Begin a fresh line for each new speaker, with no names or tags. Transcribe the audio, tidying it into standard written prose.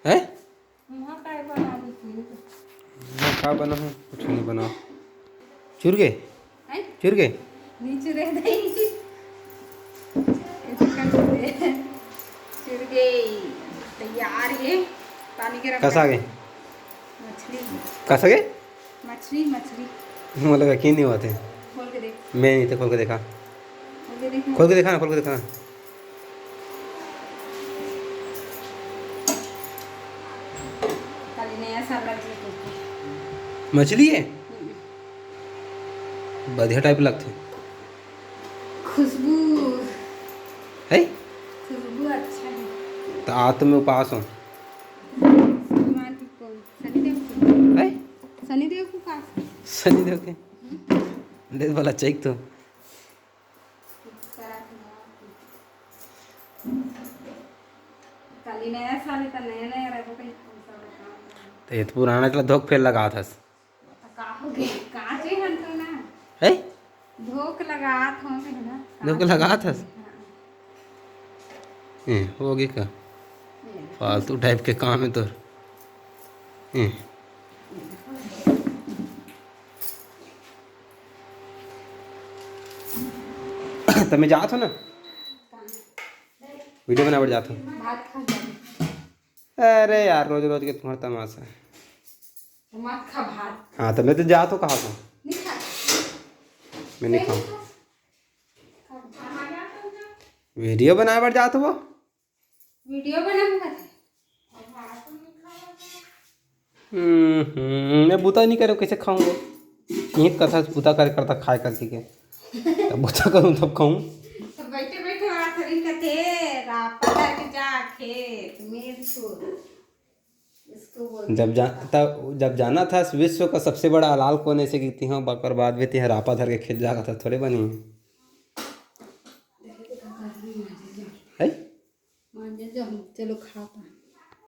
है
वहाँ का बना देती हूँ।
मैं क्या बना हूँ, कुछ नहीं बना। चुर गए
हैं?
चुर गए।
नीचे रह गई ऐसे कर देते हैं। चिड़ गई। तैयार है पानी के रख।
कसा गए
मछली
कसा गए।
मछली मछली
मतलब यकीन नहीं हुआ थे।
खोल के देख।
मैं नहीं था, खोल के देखा।
खोल के देख।
खोल के देखा ना, खोल के देखा ना।
खाली नया साल लग जाए
मछली है, बढ़िया टाइप लगते
खुशबू।
है।
खुशबू अच्छा है।
तो आज तो मैं उपास हूँ।
भगवान की कौन? शनिदेव की।
है
शनिदेव को का
सनी देव के देख वाला चेक तो।
खाली नया साल है तो नया नया रखो कहीं।
तो ये तो पुराना चला धोख फेर लगा था।
काहोगे काचे हन तो ना
है
धोख लगात हो के ना।
धोख लगा था। होगी का फालतू टाइप के काम है तो। तो मैं जात हो ना, वीडियो बना बढ़ जाता हूँ।
भात खा जा।
अरे यार रोज रोज के तुम्हारा तमाशा है।
मत खा भात।
हाँ तो मैं तो जात हो, कहा था
नहीं खा।
मैं नहीं खाऊँ। वीडियो बनाए बढ़ जात हो वो।
वीडियो बनाऊंगा।
मैं बूता नहीं करो कैसे खाऊंगा। यही कथा बूता कर करता खाए करके के तब बूता करूँ तब खाऊं।
तो बैठे बैठे हाथ रिंग कते रापा के जा खेत में छोड़ इसको बोल।
जब जाना था विश्व का सबसे बड़ा हलाल कोने से की हूँ, बकर बाद भी थी रापा धर के खेत जागा था थोड़े बनी है।
मान जा चलो खाता।